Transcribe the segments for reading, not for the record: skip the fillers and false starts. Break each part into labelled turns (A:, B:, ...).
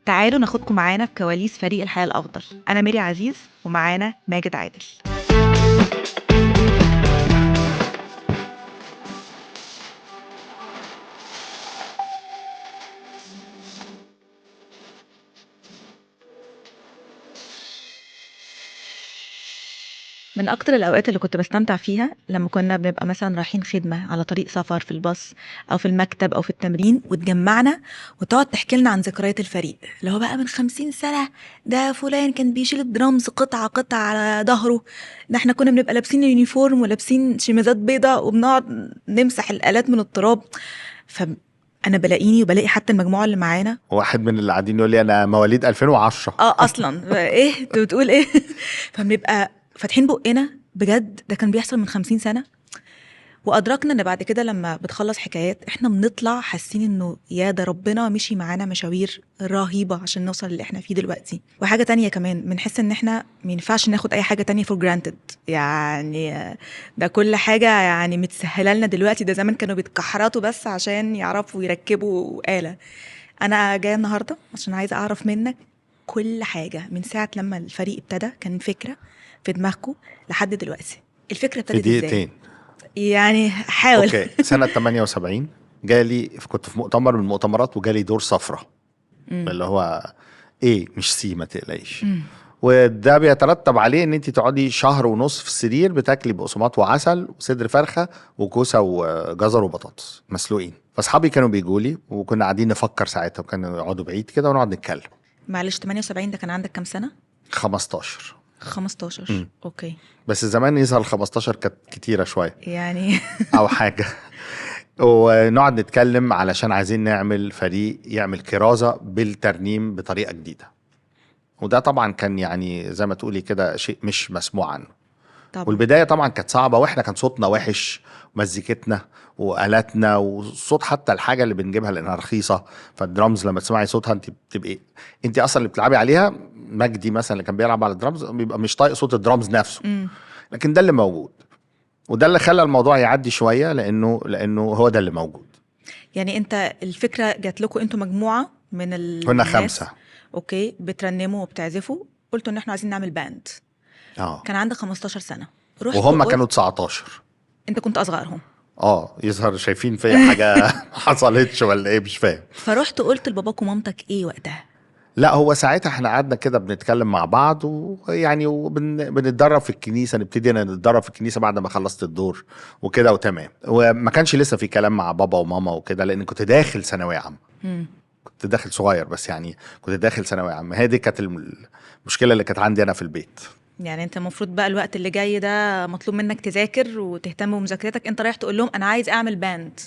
A: تعالوا ناخدكم معانا في كواليس فريق الحياة الأفضل. أنا ميري عزيز ومعانا ماجد عادل. من أكتر الأوقات اللي كنت بستمتع فيها لما كنا بنبقى مثلا رايحين خدمة على طريق سفر في الباص أو في المكتب أو في التمرين، وتجمعنا وتقعد تحكي لنا عن ذكريات الفريق اللي هو بقى من 50 سنة. ده فلان كان بيشيل الدرامز قطعة قطعة على ظهره، ده احنا كنا بنبقى لابسين اليونيفورم ولابسين شميزات بيضة وبنقعد نمسح الآلات من التراب. فأنا بلاقيني وبلاقي حتى المجموعة اللي معانا.
B: واحد من اللي قاعدين يقول لي انا مواليد 2010.
A: اصلا ايه انت بتقول ايه؟ فبنبقى فاتحين بقنا بجد، ده كان بيحصل من 50 سنة. وأدركنا إن بعد كده لما بتخلص حكايات إحنا بنطلع حاسين إنه يا ده ربنا مشي معانا مشاوير رهيبة عشان نوصل اللي إحنا فيه دلوقتي. وحاجة تانية كمان بنحس إن إحنا مينفعش ناخد أي حاجة تانية for granted، يعني ده كل حاجة يعني متسهلة لنا دلوقتي. ده زمان كانوا بيتكحرتوا بس عشان يعرفوا يركبوا آلة. أنا جاية النهاردة عشان عايزة أعرف منك كل حاجة من ساعة لما الفريق ابتدى، كان فكرة في دماغكم لحد دلوقتي. الفكرة
B: في
A: ابتدت ازاي؟
B: دقيقتين.
A: يعني حاول.
B: اوكي، سنة 78 جالي، كنت في مؤتمر من المؤتمرات وجالي دور صفرة اللي هو ايه مش سي، ما تقلقيش. وده بيترتب عليه ان انت تقعدي شهر ونص في السرير بتاكلي بقسماط وعسل وصدر فرخه وكوسه وجزر وبطاطس مسلوقين. فاصحابي كانوا بيجوا لي وكنا قاعدين نفكر ساعتها، وكانوا يقعدوا بعيد كده ونقعد نتكلم.
A: معلش 78 ده كان عندك كام سنة؟
B: 15.
A: 15. اوكي.
B: بس زمان يظهر 15 كانت كتيره شويه
A: يعني
B: او حاجه. ونقعد نتكلم علشان عايزين نعمل فريق يعمل كرازه بالترنيم بطريقه جديده. وده طبعا كان يعني زي ما تقولي كده شيء مش مسموع عنه.
A: طبعا.
B: والبداية طبعا كانت صعبة، واحنا كان صوتنا وحش ومزيكتنا وآلاتنا وصوت، حتى الحاجة اللي بنجيبها لأنها رخيصة. فالدرامز لما تسمعي صوتها انت بتبقي انت اصلا اللي بتلعبي عليها. مجدي مثلا اللي كان بيلعب على الدرامز بيبقى مش طايق صوت الدرامز نفسه. لكن ده اللي موجود، وده اللي خلى الموضوع يعدي شوية لأنه هو ده اللي موجود.
A: يعني انت الفكرة جات لكم انتوا مجموعة من الناس،
B: كنا 5.
A: اوكي، بترنموا وبتعزفوا، قلتوا ان احنا عايزين نعمل باند. كان عندك 15 سنة، رحت
B: وهم
A: قلت...
B: كانوا 19.
A: انت كنت اصغرهم.
B: يظهر شايفين فيا حاجة حصلتش ولا ايه مش فاهم.
A: فرحت قلت لباباك ومامتك ايه وقتها؟
B: لا، هو ساعتها احنا قعدنا كده بنتكلم مع بعض، ويعني بنتدرب في الكنيسة، نبتدينا نتدرب في الكنيسة بعد ما خلصت الدور وكده وتمام. وما كانش لسه في كلام مع بابا وماما وكده، لان كنت داخل ثانوية عامة. كنت داخل صغير بس يعني كنت داخل ثانوية عامة. هي دي كانت المشكلة اللي كانت عندي انا في البيت.
A: يعني انت المفروض بقى الوقت اللي جاي ده مطلوب منك تذاكر وتهتم بمذاكرتك، انت رايح تقول لهم انا عايز اعمل باند.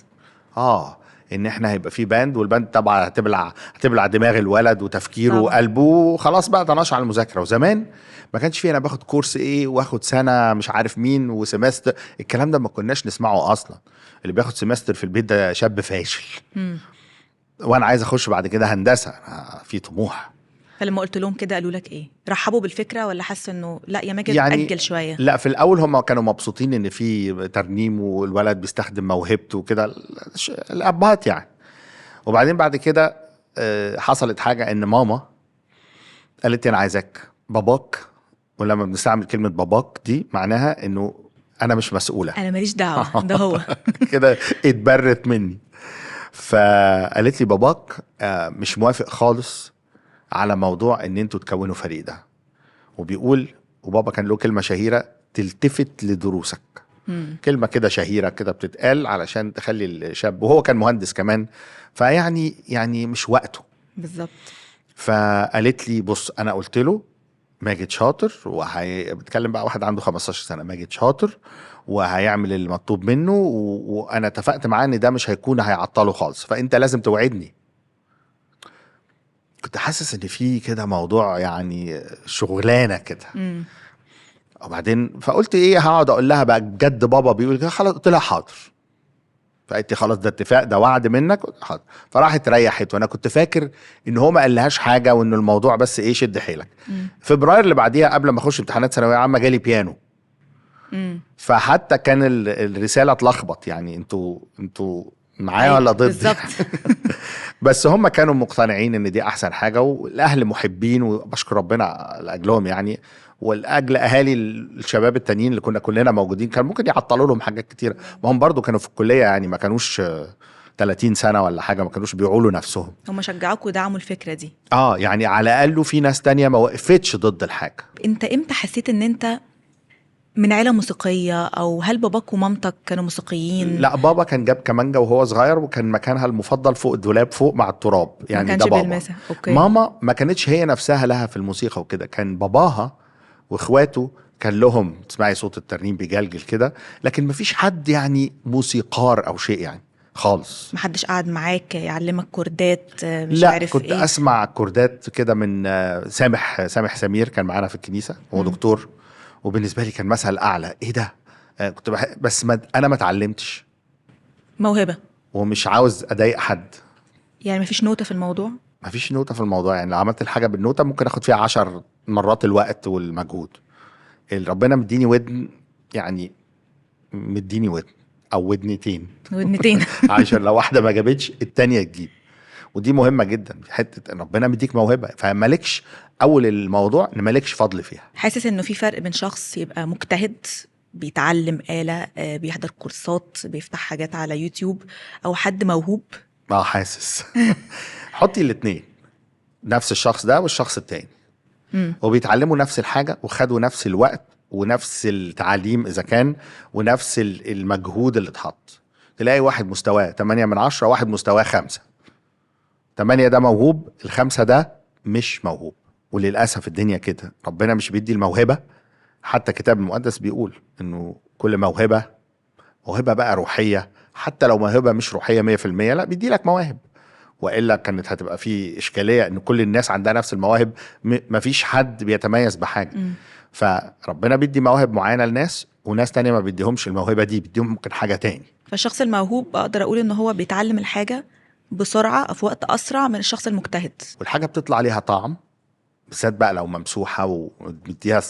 B: ان احنا هيبقى في باند، والباند طبعا هتبلع دماغ الولد وتفكيره
A: طبعا.
B: وقلبه، وخلاص بقى طناش على المذاكره. وزمان ما كانش فيه انا باخد كورس ايه واخد سنه مش عارف مين وسمستر، الكلام ده ما كناش نسمعه اصلا. اللي بياخد سمستر في البيت ده شاب فاشل. وانا عايز اخش بعد كده هندسه، في طموح.
A: فلما قلت لهم كده قالوا لك ايه؟ رحبوا بالفكره ولا حسوا انه لا يا ماجد
B: يعني
A: اجل شويه؟
B: لا، في الاول هم كانوا مبسوطين ان في ترنيم والولد بيستخدم موهبته وكده، الابهات يعني. وبعدين بعد كده حصلت حاجة، ان ماما قالت لي انا عايزك باباك. ولما بنستعمل كلمة باباك دي معناها انه انا مش مسؤولة،
A: انا ماليش دعوه، ده هو
B: كده اتبرت مني. فقالت لي باباك مش موافق خالص على موضوع ان انتوا تكونوا فريق ده. وبيقول، وبابا كان له كلمة شهيرة، تلتفت لدروسك. كلمة كده شهيرة كده بتتقال علشان تخلي الشاب، وهو كان مهندس كمان، فيعني مش وقته
A: بالظبط.
B: فقالت لي بص، انا قلت له ماجد شاطر، بتكلم بقى واحد عنده 15 سنة، ماجد شاطر وهيعمل اللي مطلوب منه، وانا اتفقت معاه ان ده مش هيعطله خالص، فانت لازم توعدني. كنت حاسس ان في كده موضوع يعني شغلانة كده. وبعدين فقلت ايه، هقعد اقول لها بقى بجد بابا بيقول كده، خلاص قلت لها حاضر. فقلت خلاص ده اتفاق، ده وعد منك، حاضر. فراحت ريحت، وانا كنت فاكر ان هو ما قالهاش حاجه، وان الموضوع بس ايه، شد حيلك. فبراير اللي بعديها قبل ما اخش امتحانات ثانويه عامه جالي بيانو. فحتى كان الرساله اتلخبط، يعني انتوا معايا ولا ضد؟
A: بالظبط.
B: بس هم كانوا مقتنعين ان دي احسن حاجه، والاهل محبين وبشكر ربنا لاجلهم يعني، والاجل اهالي الشباب التانيين اللي كنا كلنا موجودين كان ممكن يعطلوا لهم حاجات كتيره، ما هم برضو كانوا في الكليه يعني، ما كانوش 30 سنه ولا حاجه، ما كانوش بيعولوا نفسهم.
A: هم شجعوك ودعموا الفكره دي.
B: يعني على الاقل في ناس تانية ما وقفتش ضد الحاجه.
A: انت امتى حسيت ان انت من عيله موسيقيه، او هل باباك ومامتك كانوا موسيقيين؟
B: لا، بابا كان جاب كمانجا وهو صغير، وكان مكانها المفضل فوق الدولاب فوق مع التراب يعني،
A: ما كانش
B: ده بابا.
A: بيلمسها. اوكي.
B: ماما ما كانتش هي نفسها لها في الموسيقى وكده، كان باباها واخواته كان لهم تسمعي صوت الترنيم بيجلجل كده، لكن ما فيش حد يعني موسيقار او شيء يعني خالص.
A: محدش قعد معاك يعلمك كوردات مش
B: لا،
A: عارف
B: كنت
A: ايه؟
B: اسمع كوردات كده من سامح سمير، كان معانا في الكنيسه، هو دكتور، وبالنسبه لي كان مثل اعلى. ايه ده؟ كنت بس انا ما اتعلمتش،
A: موهبه
B: ومش عاوز اضايق حد.
A: يعني مفيش نوتة في الموضوع؟
B: مفيش نوتة في الموضوع يعني، لو عملت الحاجة بالنوتة ممكن اخد فيها 10 مرات الوقت والمجهود. ربنا مديني ودن يعني، مديني ودن او ودنتين
A: ودنتين.
B: عشان لو واحدة ما جابتش التانية تجيب، ودي مهمة جدا في حتة ان ربنا مديك موهبة، فمالكش اول الموضوع ان مالكش فضل فيها.
A: حاسس انه في فرق بين شخص يبقى مجتهد بيتعلم آلة، بيحضر كورسات، بيفتح حاجات على يوتيوب، او حد موهوب؟
B: حاسس. حطي الاتنين، نفس الشخص ده والشخص التاني، وبيتعلموا نفس الحاجة وخدوا نفس الوقت ونفس التعليم إذا كان، ونفس المجهود اللي اتحط. تلاقي واحد مستواه 8/10، واحد مستواه 5. 8 ده موهوب، ال5 ده مش موهوب. وللأسف الدنيا كده، ربنا مش بيدي الموهبة. حتى الكتاب المقدس بيقول إنه كل موهبة بقى روحية، حتى لو موهبة مش روحية 100%، لا بيدي لك مواهب، وإلا كانت هتبقى في إشكالية إن كل الناس عندها نفس المواهب، مفيش حد بيتميز بحاجة. فربنا بيدي مواهب معينة لناس، وناس تانية ما بيديهمش الموهبة دي، بيديهم ممكن حاجة تاني.
A: فالشخص الموهوب أقدر أقول إن هو بيتعلم الحاجة بسرعة أو في وقت أسرع من الشخص المجتهد،
B: والحاجة بتطلع ليها طعم، بالذات بقى لو ممسوحة ومديها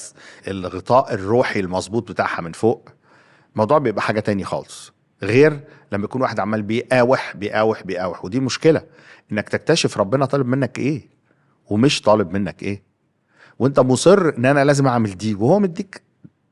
B: الغطاء الروحي المظبوط بتاعها من فوق، الموضوع بيبقى حاجة تاني خالص، غير لما يكون واحد عمال بيقاوح. ودي مشكلة، انك تكتشف ربنا طالب منك ايه ومش طالب منك ايه، وانت مصر ان انا لازم اعمل دي وهو مديك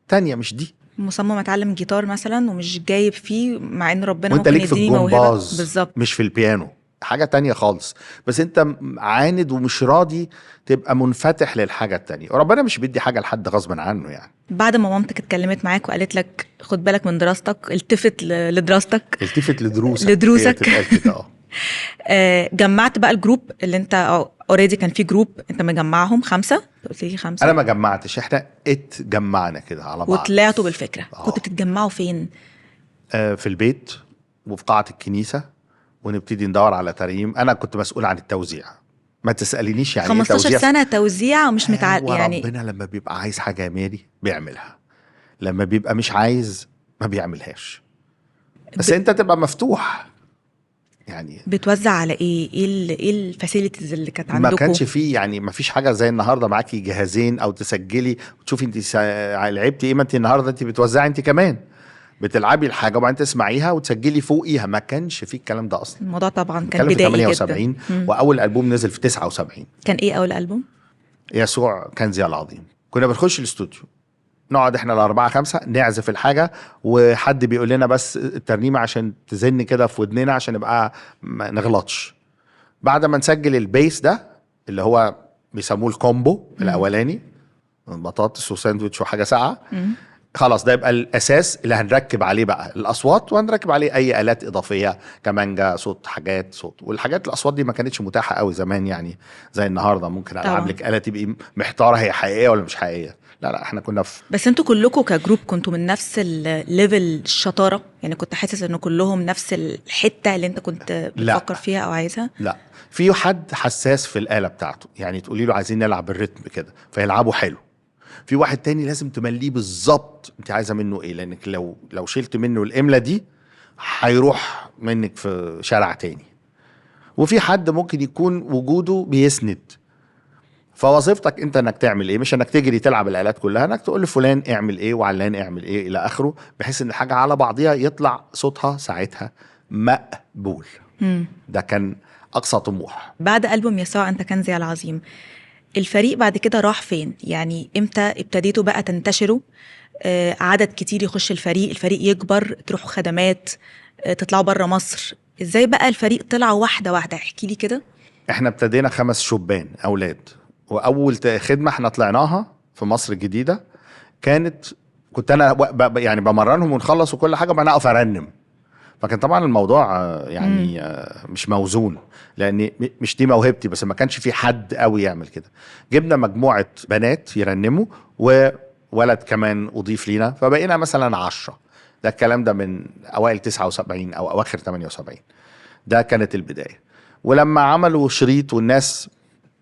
B: تانية مش دي.
A: مصمم أتعلم جيتار مثلا ومش جايب فيه، مع إن ربنا
B: وانت
A: ممكن
B: ليك في
A: يديني موهبة.
B: الجمباز
A: بالظبط.
B: مش في البيانو، حاجة تانية خالص، بس انت عاند ومش راضي تبقى منفتح للحاجة التانية، وربنا مش بيدي حاجة لحد غصبا عنه يعني.
A: بعد ما مامتك اتكلمت معاك وقالت لك خد بالك من دراستك، التفت لدراستك،
B: التفت لدروسك،
A: لدروسك.
B: هي تتقال كده.
A: جمعت بقى الجروب اللي انت اوريدي كان في جروب انت مجمعهم 5، قلت لي 5.
B: انا ما جمعتش، احنا اتجمعنا كده على بعض
A: وطلعتوا بالفكرة. كنتوا بتتجمعوا فين؟
B: في البيت وفي قاعة الكنيسة، ونبتدي ندور على تريم. انا كنت مسؤول عن التوزيع، ما تسألينيش يعني
A: 15
B: توزيع
A: سنة توزيع ومش يعني.
B: وربنا لما بيبقى عايز حاجة يا ميري بيعملها، لما بيبقى مش عايز ما بيعملهاش، بس انت تبقى مفتوح يعني.
A: بتوزع على ايه الفاسيلتيز اللي كانت عندكم؟
B: ما كانش فيه يعني، ما فيش حاجة زي النهاردة معاكي جهازين او تسجلي وتشوفي انت لعبتي ايه، ما انت النهاردة انت بتوزعي انت كمان، بتلعبي الحاجه وبعدين تسمعيها وتسجلي فوقيها. ما كانش فيه الكلام ده اصلا.
A: الموضوع طبعا كان
B: في
A: بدائي
B: 78
A: جدا.
B: واول البوم نزل في 79.
A: كان ايه اول البوم؟
B: يسوع كنزي العظيم. كنا بنخش الاستوديو، نقعد احنا الأربعة 5 نعزف الحاجة، وحد بيقول لنا بس الترنيمة عشان تزن كده في ودننا عشان نبقى ما نغلطش. بعد ما نسجل البيس ده اللي هو بيسموه الكومبو الاولاني، بطاطس وساندويتش وحاجة ساعة، خلاص ده يبقى الاساس اللي هنركب عليه بقى الاصوات، وهنركب عليه اي الات اضافيه، كمانجا، صوت، حاجات صوت. والحاجات الاصوات دي ما كانتش ماتحه قوي زمان يعني زي النهارده، ممكن العب لك اله تبقي محتاره هي حقيقيه ولا مش حقيقيه. لا احنا كنا في،
A: بس انتوا كلكم كجروب كنتوا من نفس الليفل الشطاره يعني؟ كنت حاسس انه كلهم نفس الحته اللي انت كنت بتفكر فيها او عايزها؟
B: لا، في حد حساس في الاله بتاعته يعني، تقولي له عايزين نلعب بالريتم كده فيلعبوا حلو. في واحد تاني لازم تمليه بالظبط انت عايزه منه ايه، لانك لو شلت منه الامله دي هيروح منك في شارع تاني. وفي حد ممكن يكون وجوده بيسند، فوظيفتك انت انك تعمل ايه، مش انك تجري تلعب الالات كلها، انك تقول لفلان اعمل ايه وعلان اعمل ايه الى اخره، بحيث ان الحاجه على بعضيها يطلع صوتها ساعتها مقبول. ده كان اقصى طموح.
A: بعد ألبوم يسوع أنت كنزي العظيم، الفريق بعد كده راح فين؟ يعني امتى ابتديتوا بقى تنتشروا، عدد كتير يخش الفريق يكبر، تروحوا خدمات، تطلعوا بره مصر؟ ازاي بقى الفريق طلع واحدة واحدة؟ احكي لي كده.
B: احنا ابتدينا 5 شبان اولاد، واول خدمه احنا طلعناها في مصر الجديده كنت انا يعني بمرنهم ونخلص وكل حاجه بقى اقف ارنم. فكان طبعا الموضوع يعني مش موزون، لان مش دي موهبتي، بس ما كانش في حد قوي يعمل كده. جبنا مجموعه بنات يرنموا وولد كمان اضيف لينا، فبقينا مثلا 10. ده الكلام ده من اوائل 79 او اواخر 78. ده كانت البدايه. ولما عملوا شريط والناس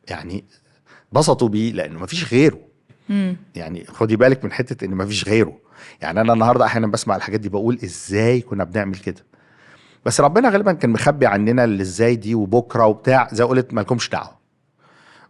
B: يعني بسطوا بيه لانه مفيش غيره. يعني خدي بالك من حته ان مفيش غيره. يعني انا النهارده احيانا بسمع الحاجات دي بقول ازاي كنا بنعمل كده، بس ربنا غالبا كان مخبي عننا اللي ازاي دي وبكره وبتاع، زي قلت مالكمش دعوه.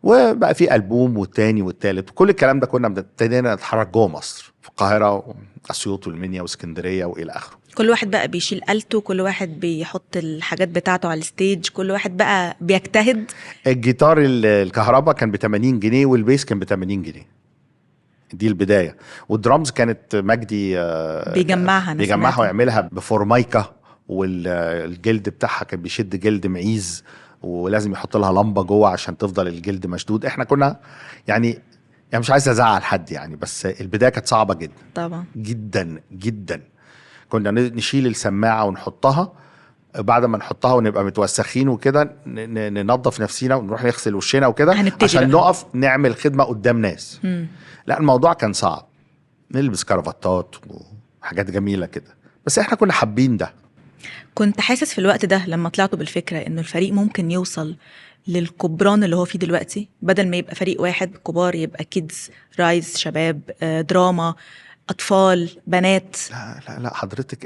B: وبقى في ألبوم والتاني والتالت وكل الكلام ده. كنا ابتدينا نتحرك جوه مصر في القاهره واسيوط والمنيا واسكندريه والى اخره.
A: كل واحد بقى بيشيل آلته، كل واحد بيحط الحاجات بتاعته على الستيج، كل واحد بقى بيجتهد.
B: الجيتار الكهرباء كان ب 80 جنيه والبيس كان ب 80 جنيه. دي البدايه. والدرامز كانت مجدي بيجمعها ويعملها بفورمايكا، والجلد بتاعها كان بيشد جلد معيز، ولازم يحط لها لمبه جوه عشان تفضل الجلد مشدود. احنا كنا يعني مش عايز ازعل حد يعني، بس البدايه كانت صعبه جدا
A: طبعا،
B: جدا جدا. كنا نشيل السماعه ونحطها، بعد ما نحطها ونبقى متوسخين وكده ننظف نفسينا ونروح نغسل وشنا وكده عشان بقى نقف نعمل خدمه قدام ناس. لا الموضوع كان صعب، نلبس كرافتات وحاجات جميله كده، بس احنا كنا حابين ده.
A: كنت حاسس في الوقت ده لما طلعتوا بالفكرة انه الفريق ممكن يوصل للكبران اللي هو فيه دلوقتي، بدل ما يبقى فريق واحد كبار يبقى كيدز، رايز، شباب، دراما، اطفال، بنات؟
B: لا لا لا حضرتك،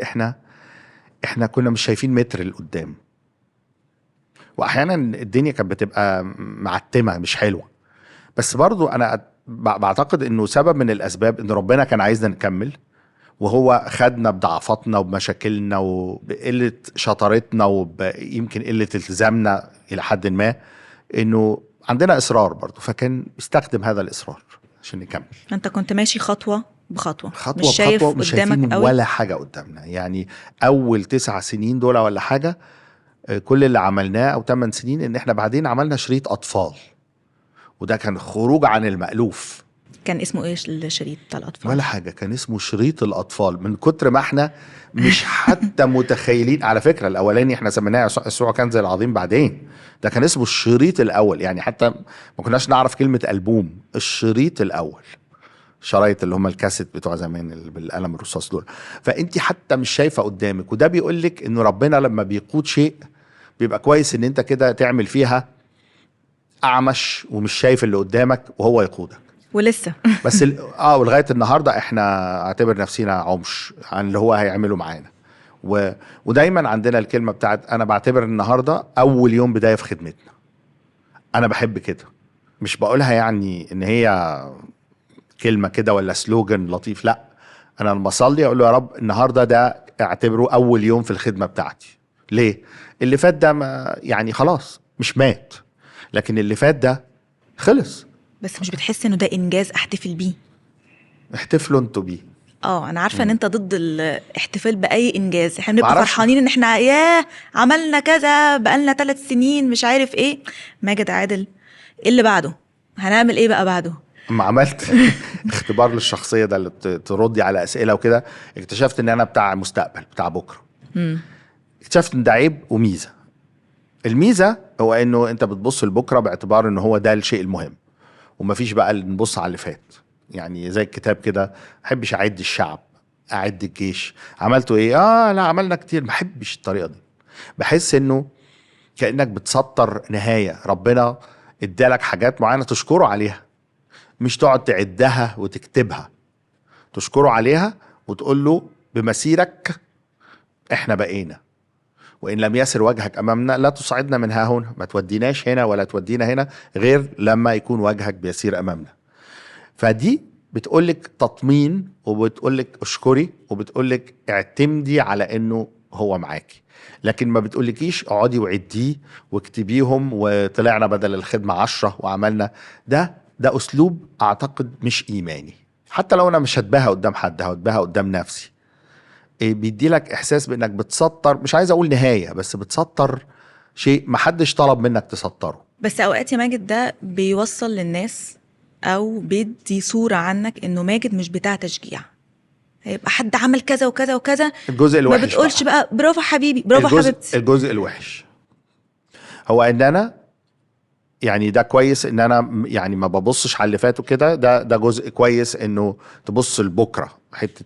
B: احنا كنا مش شايفين متر لقدام، واحيانا الدنيا كانت بتبقى معتمه مش حلوه. بس برضو انا بعتقد انه سبب من الاسباب ان ربنا كان عايزنا نكمل، وهو خدنا بضعفاتنا وبمشاكلنا وبقله شطارتنا ويمكن قله التزامنا الى حد ما، انه عندنا اصرار برضو، فكان بيستخدم هذا الاصرار عشان نكمل.
A: انت كنت ماشي خطوه بخطوه،
B: خطوه
A: مش شايف
B: بخطوه، مش شايفين
A: قوي
B: ولا حاجه قدامنا. يعني اول 9 سنين دول ولا حاجه، كل اللي عملناه او 8 سنين ان احنا بعدين عملنا شريط اطفال، وده كان خروج عن المألوف.
A: كان اسمه ايه الشريط بتاع الاطفال؟
B: ولا حاجه، كان اسمه شريط الاطفال، من كتر ما احنا مش حتى متخيلين. على فكره الاولاني احنا سميناه يسوع كنزي العظيم، بعدين ده كان اسمه الشريط الاول. يعني حتى ما كناش نعرف كلمه ألبوم، الشريط الاول، شرايط اللي هم الكاسيت بتوع زمان اللي بالقلم الرصاص دول. فانت حتى مش شايفه قدامك، وده بيقول لك انه ربنا لما بيقود شيء بيبقى كويس ان انت كده تعمل فيها اعمش ومش شايف اللي قدامك وهو يقودك.
A: ولسه
B: بس ولغايه النهارده احنا اعتبر نفسينا عمش عن اللي هو هيعمله معانا. ودايما عندنا الكلمه بتاعت انا بعتبر النهارده اول يوم بدايه في خدمتنا. انا بحب كده، مش بقولها يعني ان هي كلمه كده ولا سلوجن لطيف، لا، انا لما بصلي اقول له يا رب النهارده ده اعتبره اول يوم في الخدمه بتاعتي. ليه؟ اللي فات ده يعني خلاص مش مات، لكن اللي فات ده خلص.
A: بس مش بتحس انه ده انجاز احتفل بيه؟
B: احتفلوا انتوا بيه.
A: انا عارفه ان انت ضد الاحتفال باي انجاز، احنا بنبقى فرحانين ان احنا ياه عملنا كذا بقالنا 3 سنين مش عارف ايه. ماجد عادل، ايه اللي بعده؟ هنعمل ايه بقى بعده؟
B: اما عملت اختبار للشخصيه ده اللي تردي على اسئله وكده، اكتشفت ان انا بتاع مستقبل، بتاع بكره. اكتشفت ان ده عيب وميزه. الميزه هو انه انت بتبص لبكره باعتبار ان هو ده الشيء المهم، ومفيش بقى نبص على اللي فات. يعني زي الكتاب كده، محبش اعد الشعب، اعد الجيش عملتوا ايه. لا عملنا كتير. محبش الطريقه دي. بحس انه كانك بتسطر نهايه، ربنا ادالك حاجات معينه تشكره عليها، مش تقعد تعدها وتكتبها. تشكره عليها وتقول له بمسيرك احنا بقينا، وإن لم يسر وجهك أمامنا لا تصعدنا من ها هنا. ما توديناش هنا ولا تودينا هنا غير لما يكون وجهك بيسير أمامنا. فدي بتقولك تطمين، وبتقولك اشكري، وبتقولك اعتمدي على انه هو معاكي، لكن ما بتقولكيش اقعدي وعديه واكتبيهم وطلعنا بدل الخدمة 10 وعملنا ده اسلوب اعتقد مش ايماني. حتى لو انا مش هتباهى قدام حد، هتباهى قدام نفسي. بيدي لك احساس بانك بتسطر، مش عايز اقول نهاية، بس بتسطر شيء محدش طلب منك تسطره.
A: بس اوقات يا ماجد ده بيوصل للناس او بيدي صورة عنك انه ماجد مش بتاع تشجيع، هيبقى حد عمل كذا وكذا وكذا
B: الجزء
A: ما
B: الوحش
A: بتقولش بقى برافو حبيبي برافو حبيبتي.
B: الجزء الوحش هو ان انا يعني ده كويس ان انا يعني ما ببصش على اللي فات وكده، ده جزء كويس انه تبص لبكره، حته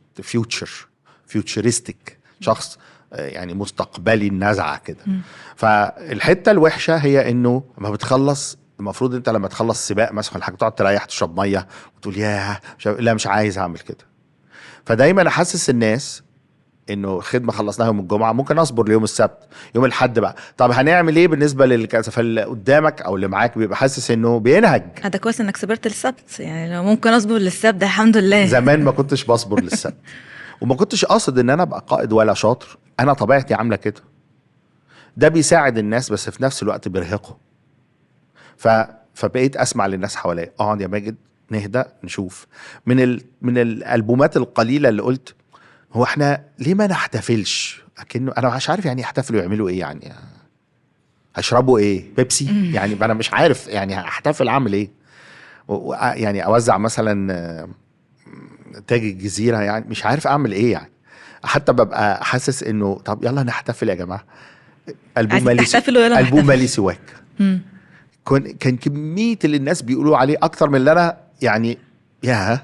B: فيوتشرستيك، شخص يعني مستقبلي النزعه كده. فالحته الوحشه هي انه ما بتخلص، المفروض انت لما تخلص سباق مثلا ولا حاجه تقعد تريح تشرب ميه وتقول ياه لا مش عايز اعمل كده. فدايما احسس الناس انه خدمه خلصناها يوم الجمعه ممكن اصبر ليوم السبت، يوم الاحد بقى طب هنعمل ايه بالنسبه للكذا، فاللي قدامك او اللي معاك بيبقى حاسس انه بينهج.
A: هذا كويس انك صبرت للسبت، يعني لو ممكن اصبر للسبت ده الحمد لله.
B: زمان ما كنتش بصبر للسبت وما كنتش قاصد ان انا ابقى قائد ولا شاطر، انا طبيعتي عامله كده. ده بيساعد الناس بس في نفس الوقت بيرهقه. فبقيت اسمع للناس حواليا، اقعد يا ماجد نهدى نشوف. من الالبومات القليله اللي قلت هو احنا ليه ما نحتفلش، اكنه انا مش عارف يعني يحتفلوا يعملوا ايه، يعني هيشربوا ايه، بيبسي يعني، انا مش عارف يعني هحتفل اعمل ايه. يعني اوزع مثلا تاج الجزيره، يعني مش عارف اعمل ايه يعني. حتى ببقى حاسس انه طب يلا نحتفل يا جماعه، البوم مالي البوم مالي سواك. كان كميه اللي الناس بيقولوا عليه اكتر من اللي انا يعني ياه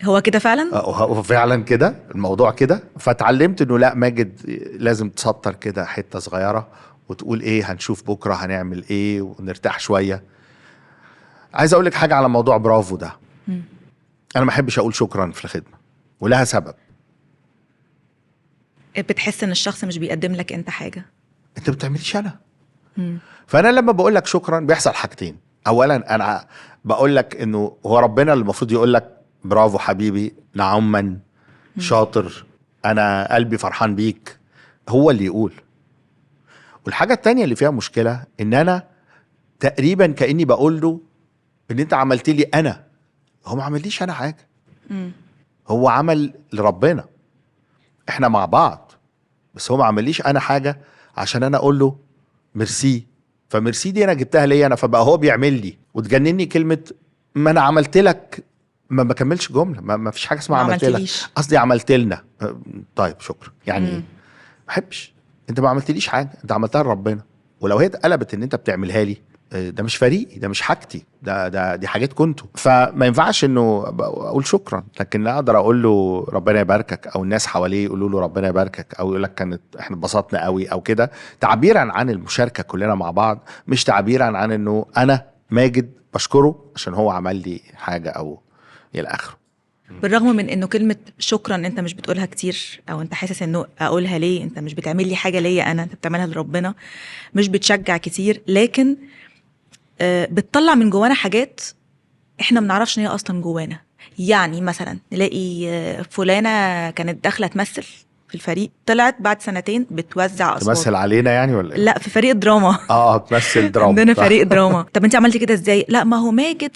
A: هو كده فعلا.
B: هو فعلا كده الموضوع كده. فتعلمت انه لا، ماجد لازم تسطر كده حته صغيره وتقول ايه هنشوف بكره هنعمل ايه ونرتاح شويه. عايز اقول لك حاجه على موضوع برافو ده. انا ما احبش اقول شكرا في الخدمه، ولها سبب.
A: بتحس ان الشخص مش بيقدم لك انت حاجه،
B: انت بتعمليش انا. فانا لما بقول لك شكرا بيحصل حاجتين. اولا انا بقول لك انه هو ربنا اللي المفروض يقول لك برافو حبيبي نعما شاطر انا قلبي فرحان بيك، هو اللي يقول. والحاجه التانية اللي فيها مشكله ان انا تقريبا كاني بقول له ان انت عملت لي انا، هو ما عمليش انا حاجه. هو عمل لربنا، احنا مع بعض، بس هو ما عمليش انا حاجه عشان انا اقول له ميرسي. فميرسي دي انا جبتها ليا انا، فبقى هو بيعمل لي. وتجنني كلمه ما انا عملت لك، ما بكملش جمله، ما فيش حاجه اسمها عملت لك، قصدي عملت لنا. طيب شكرا يعني ايه؟ ما بحبش. انت ما عملتليش حاجه، انت عملتها لربنا. ولو هي اتقلبت ان انت بتعملها لي، ده مش فريقي، ده مش حاجتي، دي حاجات كنتوا. فما ينفعش انه اقول شكرا، لكن لا اقدر اقول له ربنا يباركك، او الناس حواليه يقولوا له ربنا يباركك، او يقول لك كانت احنا اتبسطنا قوي او كده، تعبيرا عن المشاركه كلنا مع بعض، مش تعبيرا عن انه انا ماجد بشكره عشان هو عمل لي حاجه او الى اخره.
A: بالرغم من انه كلمه شكرا انت مش بتقولها كتير، او انت حاسس انه اقولها ليه، انت مش بتعمل لي حاجه ليا انا، انت بتعملها لربنا، مش بتشجع كتير، لكن بتطلع من جوانا حاجات احنا ما بنعرفش ان هي اصلا جوانا. يعني مثلا نلاقي فلانه كانت داخله تمثل في الفريق، طلعت بعد سنتين بتوزع اصوات.
B: تمثل علينا يعني ولا ايه؟
A: لا، في فريق دراما.
B: تمثل دراما.
A: عندنا فريق دراما. طب انت عملتي كده ازاي؟ لا ما هو ماجد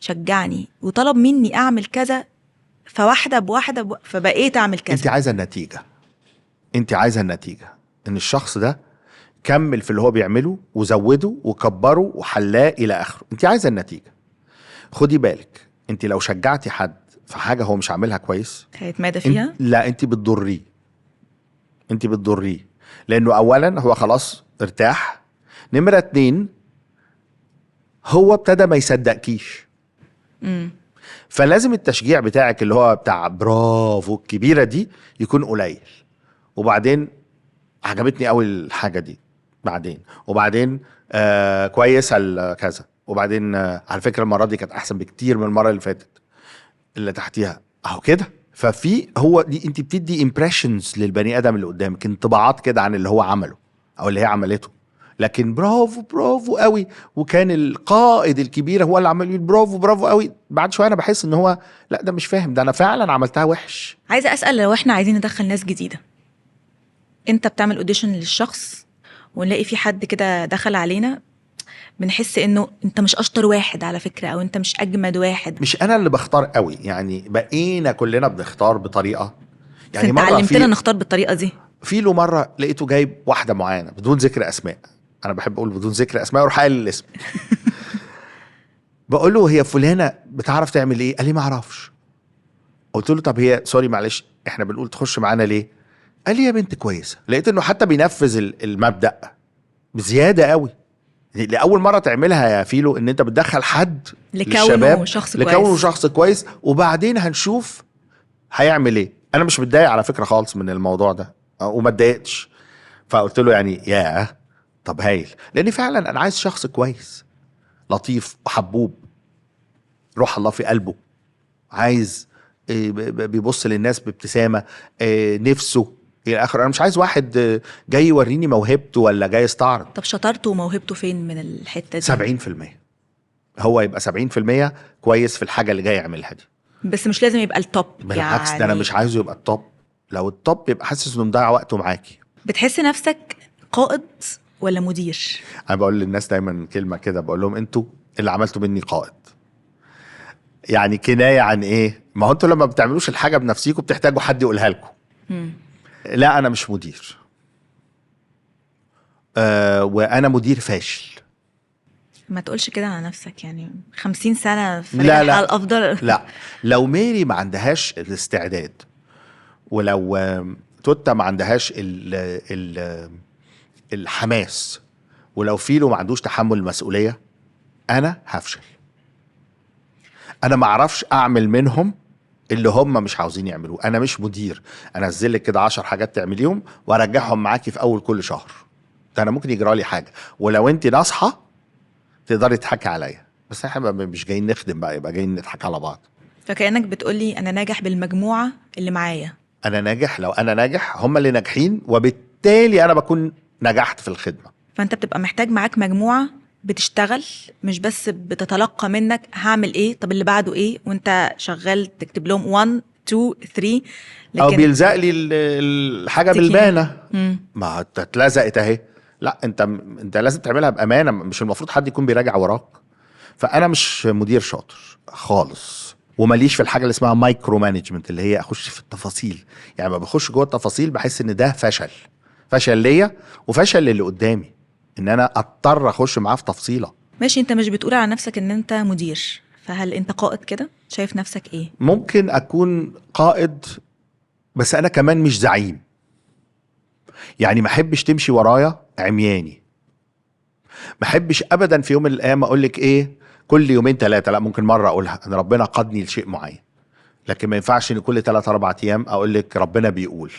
A: شجعني وطلب مني اعمل كذا، فواحده بواحده فبقيت اعمل كذا.
B: انت عايزه النتيجه ان الشخص ده كمل في اللي هو بيعمله وزوده وكبره وحلاه الى اخره. انت عايزه النتيجه. خدي بالك، انت لو شجعتي حد في حاجه هو مش عاملها كويس
A: هيتمادى فيها.
B: لا، انت بتضريه. لانه اولا هو خلاص ارتاح، نمره 2 هو ابتدى ما يصدقكيش. فلازم التشجيع بتاعك اللي هو بتاع برافو الكبيره دي يكون قليل، وبعدين عجبتني قوي الحاجه دي، وبعدين كويسه كذا، وبعدين على فكره المره دي كانت احسن بكتير من المره اللي فاتت اللي تحتيها، اهو كده. ففي هو دي انت بتدي امبريشنز للبني ادم اللي قدامك، انطباعات كده عن اللي هو عمله او اللي هي عملته. لكن برافو قوي، وكان القائد الكبير هو اللي عمل برافو قوي، بعد شويه انا بحس ان هو لا، ده مش فاهم، ده انا فعلا عملتها وحش.
A: عايزه اسال، لو احنا عايزين ندخل ناس جديده انت بتعمل اوديشن للشخص ونلاقي في حد كده دخل علينا، بنحس انه انت مش اشطر واحد على فكرة، او انت مش اجمد واحد.
B: مش انا اللي بختار قوي، يعني بقينا كلنا بنختار بطريقه.
A: بس انت علمتنا نختار بالطريقة دي.
B: في له مره لقيته جايب واحده معينه بدون ذكر اسماء، انا بحب اقول بدون ذكر اسماء واروح قايل الاسم. بقول له هي فلانه بتعرف تعمل ايه؟ قال لي ما اعرفش. قلت له طب هي سوري معلش احنا بنقول تخش معانا ليه؟ قال لي يا بنت كويسه. لقيت انه حتى بينفذ المبدأ بزياده قوي. لاول مره تعملها يا فيلو ان انت بتدخل حد
A: لكونه شخص كويس،
B: لكونه شخص كويس، وبعدين هنشوف هيعمل ايه. انا مش متضايق على فكره خالص من الموضوع ده، وما اتضايقتش. فقلت له يعني يا طب هايل، لان فعلا انا عايز شخص كويس لطيف وحبوب، روح الله في قلبه، عايز بيبص للناس بابتسامه، نفسه الى اخره. انا مش عايز واحد جاي يوريني موهبته ولا جاي يستعرض.
A: طب شطارته وموهبته فين من الحته دي؟
B: 70%. هو يبقى 70% كويس في الحاجه اللي جاي يعملها دي،
A: بس مش لازم يبقى التوب.
B: بالعكس ده انا مش عايزه يبقى التوب. لو التوب يبقى حاسس انه مضيع وقته معاكي.
A: بتحس نفسك قائد ولا مدير؟
B: انا بقول للناس دايما كلمه كده، بقول لهم انتوا اللي عملتوا مني قائد. يعني كنايه عن ايه؟ ما هو انتوا لما بتعملوش الحاجه بنفسيكم بتحتاجوا حد يقولها لكم. لا انا مش مدير، وانا مدير فاشل.
A: ما تقولش كده على نفسك، يعني 50 سنة في
B: لا
A: الحال الأفضل.
B: لا لو ميري ما عندهاش الاستعداد، ولو توتا ما عندهاش الحماس، ولو فيلو ما عندوش تحمل المسؤولية، أنا هفشل. أنا ما أعرفش أعمل منهم اللي هم مش عاوزين يعملوه. أنا مش مدير أنزل لك كده 10 حاجات تعمليهم وأرجعهم معاكي في أول كل شهر. ده أنا ممكن يجرى لي حاجة، ولو أنت ناصحة تقدري تضحكي عليا، بس احنا مش جايين نخدم بقى، يبقى جايين نضحك على بعض.
A: فكأنك بتقولي أنا ناجح بالمجموعة اللي معايا.
B: أنا ناجح لو أنا ناجح، هم اللي ناجحين، وبالتالي أنا بكون نجحت في الخدمة.
A: فأنت بتبقى محتاج معاك مجموعة بتشتغل، مش بس بتتلقى منك هعمل ايه، طب اللي بعده ايه، وانت شغال تكتب لهم 1 2 3.
B: لكن او بيلزق لي الحاجه بالبانه، ما اتلزقت اهي. لا انت لازم تعملها بامانه، مش المفروض حد يكون بيراجع وراك. فانا مش مدير شاطر خالص، وماليش في الحاجه اللي اسمها مايكرو مانجمنت، اللي هي اخش في التفاصيل. يعني ما بخش جوه التفاصيل بحس ان ده فشل ليا وفشل للي قدامي، ان انا اضطر اخش معاه في تفصيله.
A: ماشي، انت مش بتقول على نفسك ان انت مدير، فهل انت قائد كده؟ شايف نفسك ايه؟
B: ممكن اكون قائد، بس انا كمان مش زعيم. يعني ما احبش تمشي ورايا عمياني، ما احبش ابدا في يوم من الايام اقول لك ايه كل يومين 3. لا، ممكن مره اقولها ان ربنا قادني لشيء معين، لكن ما ينفعش ان كل 3-4 ايام اقول لك ربنا بيقول.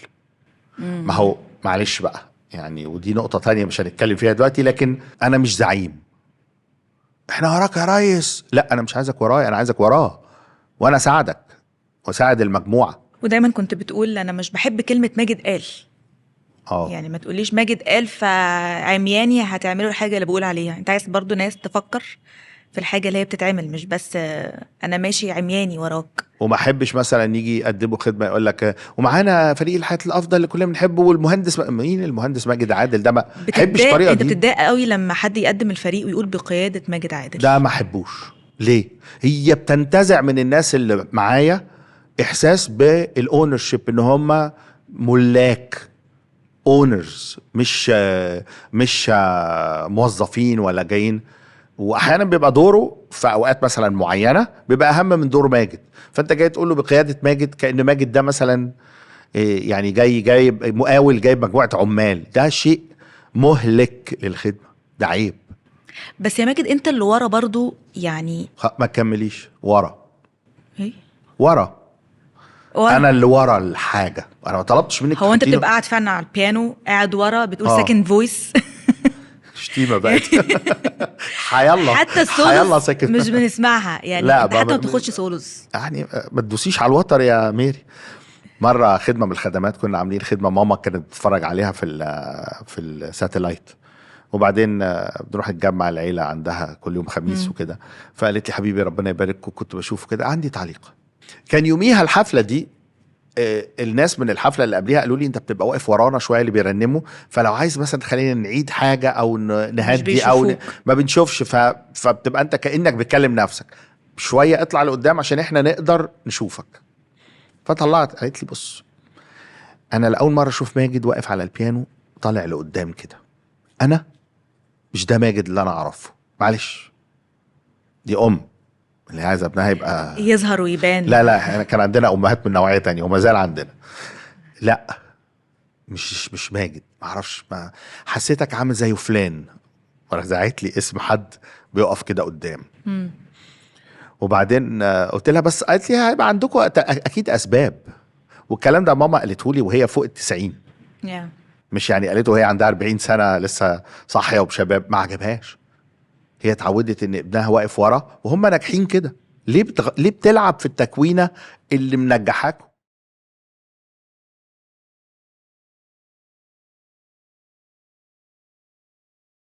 B: ما هو معلش بقى يعني، ودي نقطه تانية مش هنتكلم فيها دلوقتي، لكن انا مش زعيم. احنا وراك يا ريس، لا انا مش عايزك ورايا، انا عايزك وراه، وانا اساعدك واساعد المجموعه.
A: ودايما كنت بتقول انا مش بحب كلمه ماجد قال. يعني ما تقوليش ماجد قال فعمياني هتعملوا الحاجه اللي بقول عليها. انت عايز برضو ناس تفكر في الحاجه اللي هي بتتعمل، مش بس انا ماشي عمياني وراك.
B: وما احبش مثلا يجي يقدموا خدمه يقول لك ومعانا فريق الحياه الافضل اللي كلنا بنحبه، والمهندس مين المهندس ماجد عادل ده؟ ما احبش الطريقه دي.
A: انت بتتضايق قوي لما حد يقدم الفريق ويقول بقياده ماجد عادل؟
B: ده ما احبوش. ليه؟ هي بتنتزع من الناس اللي معايا احساس بالاونرشيب، ان هم ملاك، اونرز، مش موظفين ولا جايين. واحيانا بيبقى دوره في اوقات مثلا معينه بيبقى اهم من دور ماجد، فانت جاي تقول له بقياده ماجد كأن ماجد ده مثلا يعني جايب مقاول، جايب مجموعه عمال. ده شيء مهلك للخدمه، ده عيب.
A: بس يا ماجد انت اللي ورا برضو يعني.
B: ما تكمليش ورا.
A: ايه
B: ورا؟ انا اللي ورا الحاجه، انا ما طلبتش منك.
A: هو انت بتبقى قاعد فعلا على البيانو، قاعد ورا بتقول سكند فويس؟
B: شتيمه بقت. حيالله
A: حتى السولوز مش بنسمعها يعني. لا حتى ما بتاخدش سولوز يعني.
B: ما تدوسيش على الوتر يا ميري. مره خدمه من الخدمات كنا عاملين خدمه، ماما كانت بتتفرج عليها في الساتلايت، وبعدين بنروح نتجمع العيله عندها كل يوم خميس وكده. فقالت لي حبيبي ربنا يبارك، كنت بشوفه كده عندي تعليق. كان يوميها الحفله دي الناس من الحفله اللي قبليها قالوا لي انت بتبقى واقف ورانا شويه اللي بيرنموا، فلو عايز مثلا تخلينا نعيد حاجه او نهدي او
A: بيشوفوك.
B: ما بنشوفش، فبتبقى انت كانك بتكلم نفسك شويه، اطلع لقدام عشان احنا نقدر نشوفك. فطلعت قالت لي بص، انا لاول مره اشوف ماجد واقف على البيانو طالع لقدام كده، انا مش ده ماجد اللي انا اعرفه، معلش. دي اللي عايز ابنها يبقى
A: يظهر ويبان.
B: لا احنا كان عندنا امهات من نوعيه تانية وما زال عندنا. لا مش ماجد، معرفش، ما حسيتك عامل زي فلان، ورزعت لي اسم حد بيقف كده قدام. وبعدين قلت لها بس، قالت لي هيبقى عندكم اكيد اسباب، والكلام ده ماما قالته لي وهي فوق ال90.
A: yeah.
B: مش يعني قالته وهي عندها 40 سنه لسه صاحيه وبشباب، ما عجبهاش. هي اتعودت ان ابنها واقف ورا وهم ناجحين كده، ليه بتلعب في التكوينه اللي منجحاكم؟